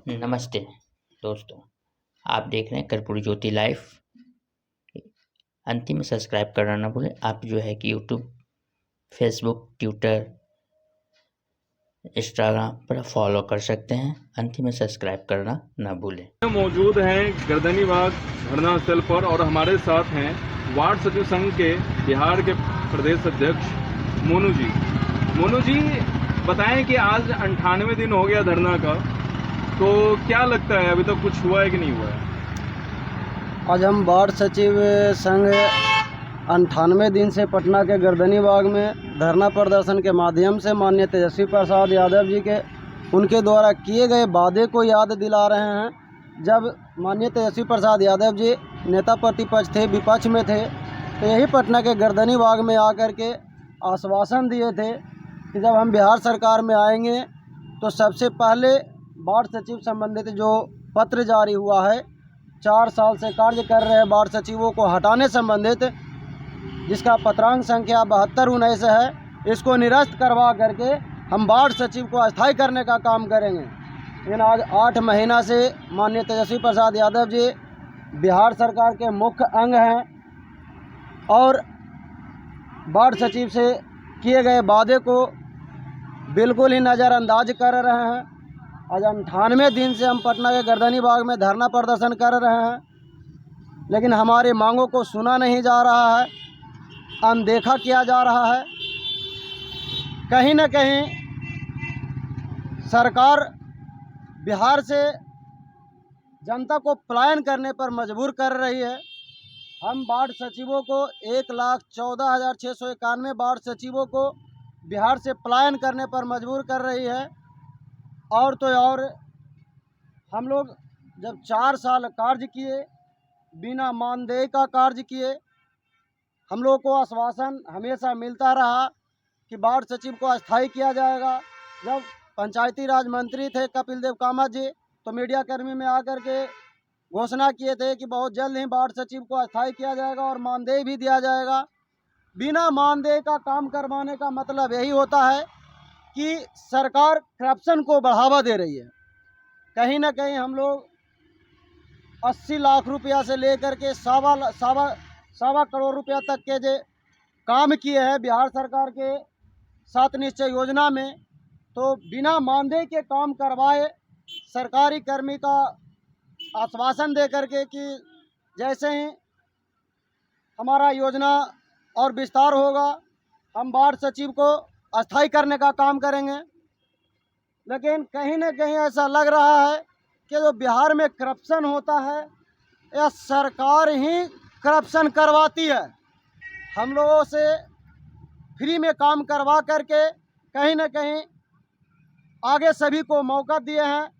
नमस्ते दोस्तों, आप देख रहे हैं कर्पूरी ज्योति लाइव। अंतिम में सब्सक्राइब करना ना भूलें। आप जो है कि यूट्यूब, फेसबुक, ट्विटर, इंस्टाग्राम पर फॉलो कर सकते हैं। अंतिम में सब्सक्राइब करना ना भूलें। मौजूद हैं गर्दनीबाग धरना स्थल पर और हमारे साथ हैं वार्ड सचिव संघ के बिहार के प्रदेश अध्यक्ष मोनू जी। मोनू जी, बताएं कि आज 98 दिन हो गया धरना का, तो क्या लगता है अभी तक कुछ हुआ है कि नहीं हुआ है? आज हम वार्ड सचिव संघ 98 दिन से पटना के गर्दनीबाग में धरना प्रदर्शन के माध्यम से माननीय तेजस्वी प्रसाद यादव जी के उनके द्वारा किए गए वादे को याद दिला रहे हैं। जब माननीय तेजस्वी प्रसाद यादव जी नेता प्रतिपक्ष थे, विपक्ष में थे, तो यही पटना के गर्दनीबाग में आकर के आश्वासन दिए थे कि जब हम बिहार सरकार में आएंगे तो सबसे पहले वार्ड सचिव संबंधित जो पत्र जारी हुआ है, 4 साल से कार्य कर रहे वार्ड सचिवों को हटाने संबंधित, जिसका पत्रांक संख्या 7219 है, इसको निरस्त करवा करके हम वार्ड सचिव को अस्थायी करने का काम करेंगे। लेकिन आज 8 महीना से माननीय तेजस्वी प्रसाद यादव जी बिहार सरकार के मुख्य अंग हैं और वार्ड सचिव से किए गए वादे को बिल्कुल ही नज़रअंदाज कर रहे हैं। आज 98 दिन से हम पटना के गर्दनीबाग में धरना प्रदर्शन कर रहे हैं, लेकिन हमारी मांगों को सुना नहीं जा रहा है, अनदेखा किया जा रहा है। कहीं न कहीं सरकार बिहार से जनता को पलायन करने पर मजबूर कर रही है। हम वार्ड सचिवों को 1,14,691 वार्ड सचिवों को बिहार से पलायन करने पर मजबूर कर रही है। और तो और हम लोग जब 4 साल कार्य किए, बिना मानदेय का कार्य किए, हम लोग को आश्वासन हमेशा मिलता रहा कि वार्ड सचिव को अस्थायी किया जाएगा। जब पंचायती राज मंत्री थे कपिल देव कामत जी, तो मीडिया कर्मी में आकर के घोषणा किए थे कि बहुत जल्द ही वार्ड सचिव को अस्थायी किया जाएगा और मानदेय भी दिया जाएगा। बिना मानदेय का काम करवाने का मतलब यही होता है कि सरकार करप्शन को बढ़ावा दे रही है। कहीं ना कहीं हम लोग 80 लाख रुपया से लेकर के सवा करोड़ रुपया तक के जो काम किए हैं बिहार सरकार के 7 निश्चय योजना में, तो बिना मानदेय के काम करवाए सरकारी कर्मी का आश्वासन दे करके कि जैसे ही हमारा योजना और विस्तार होगा हम वार्ड सचिव को अस्थायी करने का काम करेंगे। लेकिन कहीं न कहीं ऐसा लग रहा है कि जो बिहार में करप्शन होता है, यह सरकार ही करप्शन करवाती है। हम लोगों से फ्री में काम करवा करके कहीं न कहीं आगे सभी को मौका दिए हैं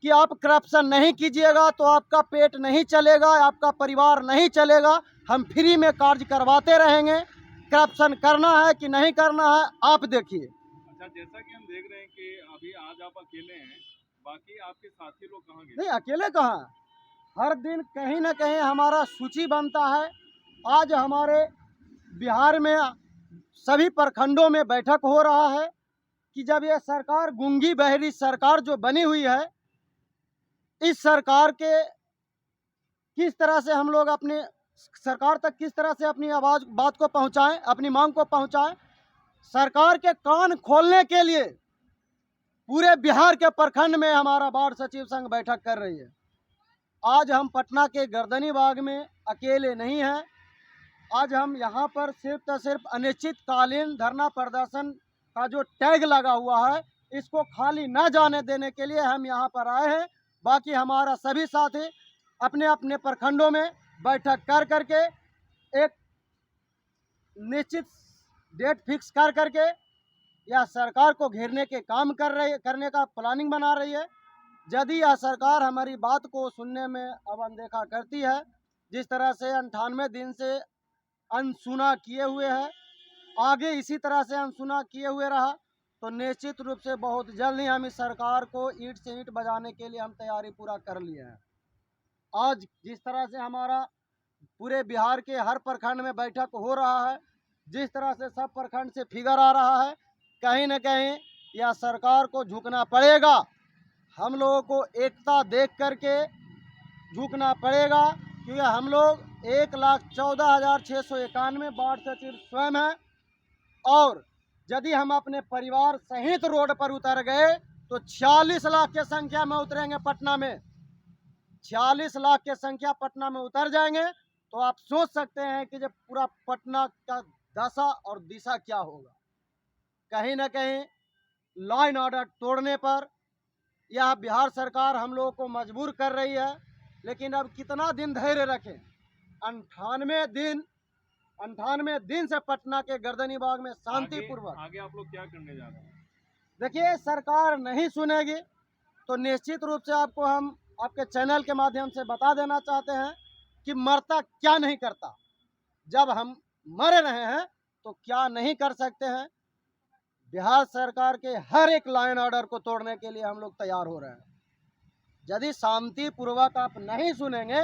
कि आप करप्शन नहीं कीजिएगा तो आपका पेट नहीं चलेगा, आपका परिवार नहीं चलेगा। हम फ्री में कार्य करवाते रहेंगे। करप्शन करना है कि नहीं करना है, आप देखिए। अच्छा, जैसा कि हम देख रहे हैं कि अभी आज आप अकेले हैं, बाकी आपके साथी लोग कहाँ गए? नहीं, अकेले कहाँ, हर दिन कहीं ना कहीं हमारा सूची बनता है। आज हमारे बिहार में सभी प्रखंडों में बैठक हो रहा है कि जब यह सरकार गूंगी बहरी सरकार जो बनी हुई है, इस सरकार के किस तरह से हम लोग अपने सरकार तक किस तरह से अपनी आवाज़ बात को पहुंचाएं, अपनी मांग को पहुंचाएं। सरकार के कान खोलने के लिए पूरे बिहार के प्रखंड में हमारा वार्ड सचिव संघ बैठक कर रही है। आज हम पटना के गर्दनीबाग में अकेले नहीं हैं। आज हम यहाँ पर सिर्फ अनिश्चितकालीन धरना प्रदर्शन का जो टैग लगा हुआ है, इसको खाली न जाने देने के लिए हम यहाँ पर आए हैं। बाकी हमारा सभी साथी अपने अपने प्रखंडों में बैठक कर करके एक निश्चित डेट फिक्स कर करके यह सरकार को घेरने के काम करने का प्लानिंग बना रही है। यदि यह सरकार हमारी बात को सुनने में अब अनदेखा करती है, जिस तरह से 98 दिन से अनसुना किए हुए है, आगे इसी तरह से अनसुना किए हुए रहा, तो निश्चित रूप से बहुत जल्द ही हम इस सरकार को ईंट से ईंट बजाने के लिए हम तैयारी पूरा कर लिए हैं। आज जिस तरह से हमारा पूरे बिहार के हर प्रखंड में बैठक हो रहा है, जिस तरह से सब प्रखंड से फिगर आ रहा है, कहीं न कहीं यह सरकार को झुकना पड़ेगा। हम लोगों को एकता देख करके झुकना पड़ेगा, क्योंकि हम लोग 1,14,691 वार्ड सचिव स्वयं हैं। और यदि हम अपने परिवार सहित रोड पर उतर गए तो 46 लाख की संख्या में उतरेंगे पटना में। 46 लाख की संख्या पटना में उतर जाएंगे तो आप सोच सकते हैं कि जब पूरा पटना का दशा और दिशा क्या होगा। कहीं ना कहीं लॉ एंड ऑर्डर तोड़ने पर यह बिहार सरकार हम लोगों को मजबूर कर रही है। लेकिन अब कितना दिन धैर्य रखें? 98 दिन से पटना के गर्दनी बाग में शांतिपूर्वक आगे आप लोग क्या करने जा रहे हैं? देखिए, सरकार नहीं सुनेगी तो निश्चित रूप से आपको हम आपके चैनल के माध्यम से बता देना चाहते हैं कि मरता क्या नहीं करता। जब हम मर रहे हैं तो क्या नहीं कर सकते हैं। बिहार सरकार के हर एक लॉ एंड ऑर्डर को तोड़ने के लिए हम लोग तैयार हो रहे हैं। यदि शांतिपूर्वक आप नहीं सुनेंगे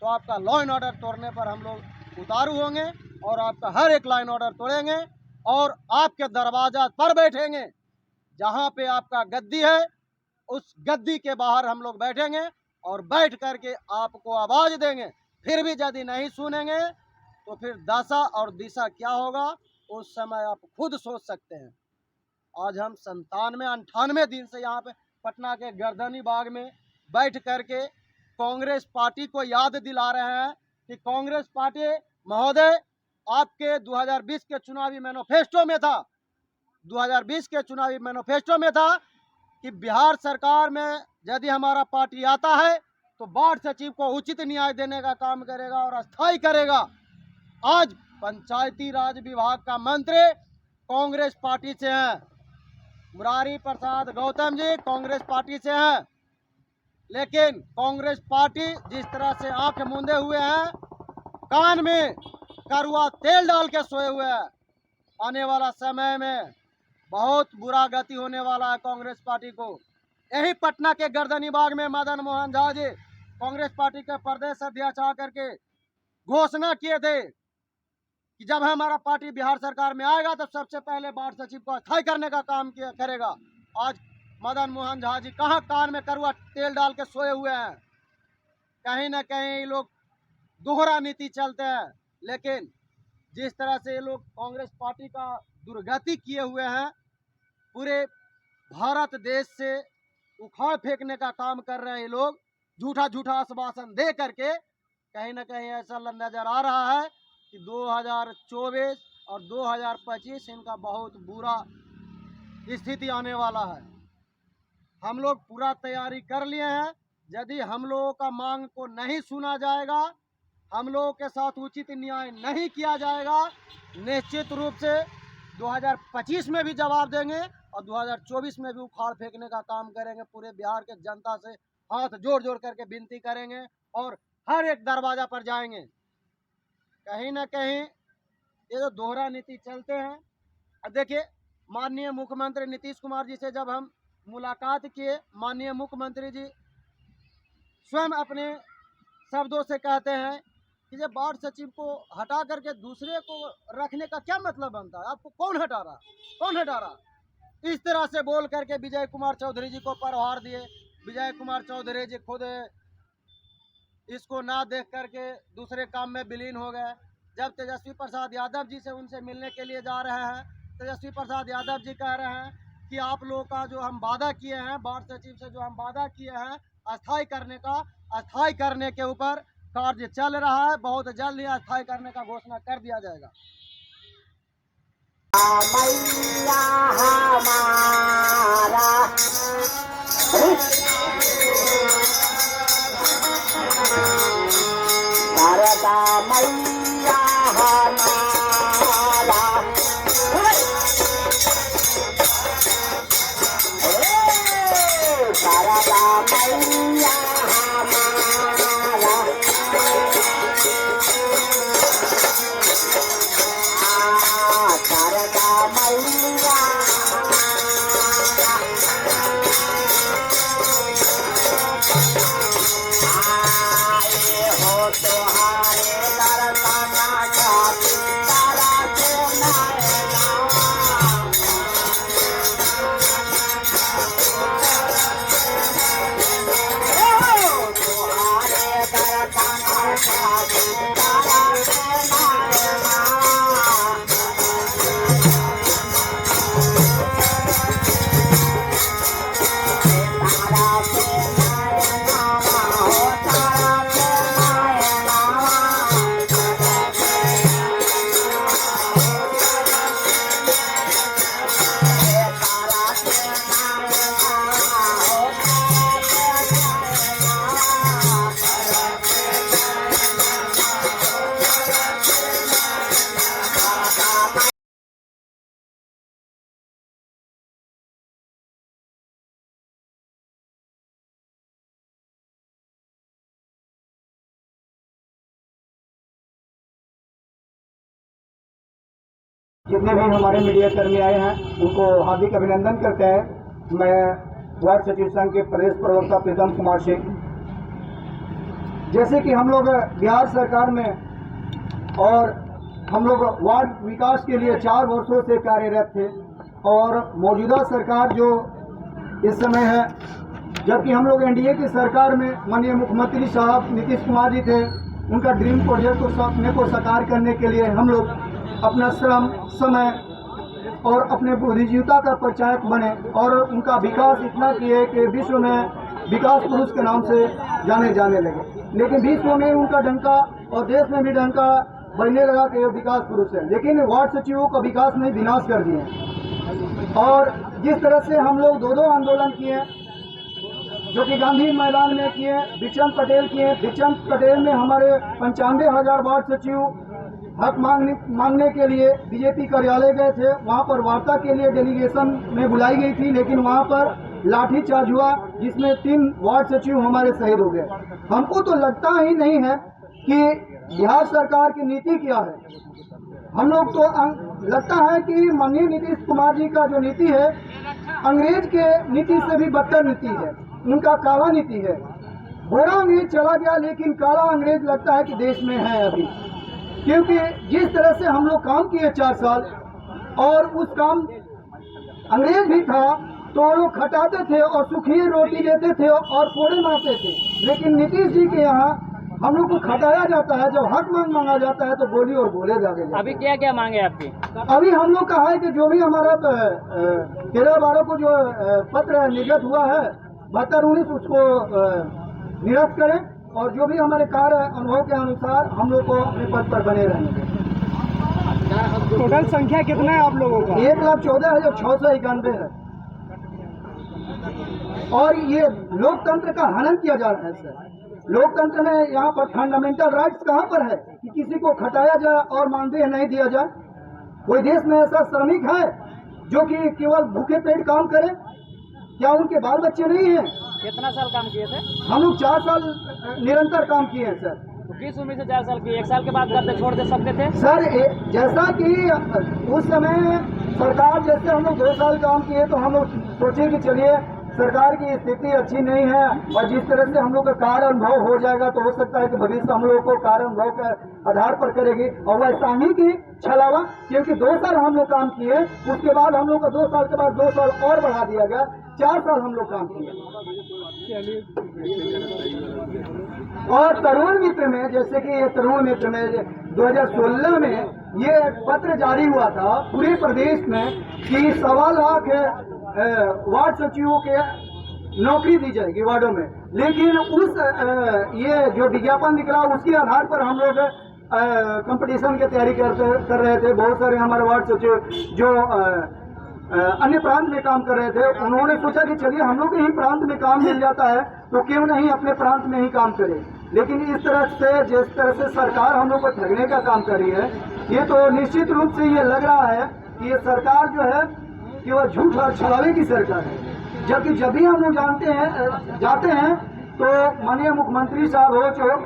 तो आपका लॉ एंड ऑर्डर तोड़ने पर हम लोग उतारू होंगे और आपका हर एक लॉ एंड ऑर्डर तोड़ेंगे और आपके दरवाजा पर बैठेंगे। जहां पे आपका गद्दी है उस गद्दी के बाहर हम लोग बैठेंगे और बैठ करके आपको आवाज देंगे। फिर भी यदि नहीं सुनेंगे तो फिर दशा और दिशा क्या होगा उस समय आप खुद सोच सकते हैं। आज हम 97-98 दिन से यहाँ पे पटना के गर्दनी बाग में बैठ करके कांग्रेस पार्टी को याद दिला रहे हैं कि कांग्रेस पार्टी महोदय, आपके 2020 के चुनावी मैनिफेस्टो में था, 2020 के चुनावी मैनिफेस्टो में था कि बिहार सरकार में यदि हमारा पार्टी आता है तो वार्ड सचिव को उचित न्याय देने का काम करेगा और अस्थायी करेगा। आज पंचायती राज विभाग का मंत्री कांग्रेस पार्टी से हैं, मुरारी प्रसाद गौतम जी कांग्रेस पार्टी से हैं। लेकिन कांग्रेस पार्टी जिस तरह से आंख मूंदे हुए हैं, कान में कड़वा तेल डाल के सोए हुए हैं, आने वाला समय में बहुत बुरा गति होने वाला है कांग्रेस पार्टी को। यही पटना के गर्दनी बाग में मदन मोहन झा जी कांग्रेस पार्टी के प्रदेश अध्यक्ष आकर के घोषणा किए थे कि जब हमारा पार्टी बिहार सरकार में आएगा तो सबसे पहले वार्ड सचिव को अस्थायी करने का काम करेगा। आज मदन मोहन झा जी कहाँ कान में कड़वा तेल डाल के सोए हुए हैं। कहीं ना कहीं ये लोग दोहरा नीति चलते हैं। लेकिन जिस तरह से ये लोग कांग्रेस पार्टी का दुर्गति किए हुए हैं, पूरे भारत देश से उखाड़ फेंकने का काम कर रहे हैं ये लोग, झूठा आश्वासन दे करके। कहीं ना कहीं ऐसा नजर आ रहा है कि 2024 और 2025 इनका बहुत बुरा स्थिति आने वाला है। हम लोग पूरा तैयारी कर लिए हैं। यदि हम लोगों का मांग को नहीं सुना जाएगा, हम लोगों के साथ उचित न्याय नहीं किया जाएगा, निश्चित रूप से 2025 में भी जवाब देंगे और 2024 में भी उखाड़ फेंकने का काम करेंगे। पूरे बिहार के जनता से हाथ जोड़ करके विनती करेंगे और हर एक दरवाजा पर जाएंगे। कहीं ना कहीं ये जो दोहरा नीति चलते हैं, अब देखिए माननीय मुख्यमंत्री नीतीश कुमार जी से जब हम मुलाकात किए, माननीय मुख्यमंत्री जी स्वयं अपने शब्दों से कहते हैं कि जब वार्ड सचिव को हटा करके दूसरे को रखने का क्या मतलब बनता है, आपको कौन हटा रहा। इस तरह से बोल करके विजय कुमार चौधरी जी को प्रहार दिए। विजय कुमार चौधरी जी खुद इसको ना देख करके दूसरे काम में विलीन हो गए। जब तेजस्वी प्रसाद यादव जी से उनसे मिलने के लिए जा रहे हैं, तेजस्वी प्रसाद यादव जी कह रहे हैं कि आप लोगों का जो हम वादा किए हैं, वार्ड सचिव से जो हम वादा किए हैं अस्थायी करने के ऊपर कार्य चल रहा है, बहुत जल्द ही अस्थायी करने का घोषणा कर दिया जाएगा। मैया हमारा शारदा मैया हमारा शारदा मैया हमारा शारदा मैया जितने भी हमारे मीडिया कर्मी आए हैं उनको हार्दिक अभिनंदन करते हैं। मैं वार्ड सचिव संघ के प्रदेश प्रवक्ता प्रीतम कुमार सिंह। जैसे कि हम लोग बिहार सरकार में और हम लोग वार्ड विकास के लिए 4 वर्षों से कार्यरत थे और मौजूदा सरकार जो इस समय है, जबकि हम लोग एनडीए की सरकार में माननीय मुख्यमंत्री साहब नीतीश कुमार जी थे, उनका ड्रीम प्रोजेक्ट को सपने को साकार करने के लिए हम लोग अपना श्रम, समय और अपने बुद्धिजीविता का परिचायक बने और उनका विकास इतना किए कि विश्व में विकास पुरुष के नाम से जाने लगे। लेकिन विश्व में उनका डंका और देश में भी डंका बजने लगा कि ये विकास पुरुष है, लेकिन वार्ड सचिवों का विकास नहीं, विनाश कर दिए। और जिस तरह से हम लोग 2 आंदोलन किए, जो कि गांधी मैदान में किए, बिचन पटेल किए। बिचन पटेल में हमारे 95,000 वार्ड सचिव हक मांगने के लिए बीजेपी कार्यालय गए थे। वहां पर वार्ता के लिए डेलीगेशन में बुलाई गई थी, लेकिन वहां पर लाठीचार्ज हुआ, जिसमें 3 वार्ड सचिव हमारे शहीद हो गए। हमको तो लगता ही नहीं है कि बिहार सरकार की नीति क्या है। हम लोग तो लगता है कि माननीय नीतीश कुमार जी का जो नीति है, अंग्रेज के नीति से भी बदतर नीति है। उनका काला नीति है। गोरा अंग्रेज चला गया, लेकिन काला अंग्रेज लगता है कि देश में है अभी, क्योंकि जिस तरह से हम लोग काम किए 4 साल, और उस काम अंग्रेज भी था तो वो लोग खटाते थे और सुखी रोटी देते थे और कोड़े मारते थे। लेकिन नीतीश जी के यहाँ हम लोग को खटाया जाता है। जब हक मांगा जाता है तो बोली और बोले जाते हैं। अभी क्या क्या मांगे आपकी? अभी हम लोग कहा है कि जो भी हमारा 13-12 को जो पत्र निर्गत हुआ है 72-19 उसको निरस्त करें, और जो भी हमारे कार्य अनुभव के अनुसार हम लोग को अपने पद पर बने रहेंगे। टोटल संख्या कितना है आप लोगों का? 1,14,691 है। और ये लोकतंत्र का हनन किया जा रहा है सर। लोकतंत्र में यहाँ पर फंडामेंटल राइट्स कहाँ पर है कि किसी को खटाया जाए और मानदेय नहीं दिया जाए? कोई देश में ऐसा श्रमिक है जो कि केवल भूखे पेट काम करे? क्या उनके बाल बच्चे नहीं हैं? कितना साल काम किए थे? हम लोग 4 साल निरंतर काम किए हैं सर। तो किस उम्र से 4 साल की? 1 साल के बाद करते छोड़ दे सकते थे सर? जैसा कि उस समय सरकार, जैसे हम लोग 2 साल काम किए तो हम लोग सोचे कि चलिए सरकार की स्थिति अच्छी नहीं है, और जिस तरह से हम लोग का कार्य अनुभव हो जाएगा तो हो सकता है कि भविष्य हम लोग को कार्य अनुभव के आधार पर करेगी। और वैसा ही की छलावा, क्योंकि 2 साल हम लोग काम किए, उसके बाद हम लोग का 2 साल के बाद 2 साल और बढ़ा दिया गया, 4 साल हम लोग काम किए। और तरुण मित्र में, जैसे कि ये तरुण मित्र में 2016 में ये पत्र जारी हुआ था पूरे प्रदेश में कि 1.25 लाख वार्ड सचिवों के नौकरी दी जाएगी वार्डों में। लेकिन उस ये जो विज्ञापन निकला उसके आधार पर हम लोग कंपटीशन की तैयारी कर रहे थे। बहुत सारे हमारे वार्ड सचिव जो अन्य प्रांत में काम कर रहे थे, उन्होंने सोचा कि चलिए हम लोग ही प्रांत में काम मिल जाता है तो क्यों नहीं अपने प्रांत में ही काम करें। लेकिन इस तरह से, जिस तरह से सरकार हम लोग को ठगने का काम कर रही है, ये तो निश्चित रूप से ये लग रहा है कि ये सरकार जो है कि वह झूठ और छलावे की सरकार है। जबकि जब भी हम लोग जाते हैं तो माननीय मुख्यमंत्री साहब हो, चाहे उप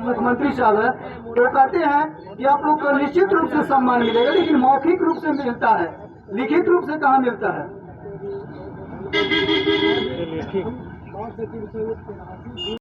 मुख्यमंत्री साहब है, तो कहते हैं कि आप लोग को निश्चित रूप से सम्मान मिलेगा, लेकिन मौखिक रूप से मिलता है, लिखित रूप से कहाँ मिलता है।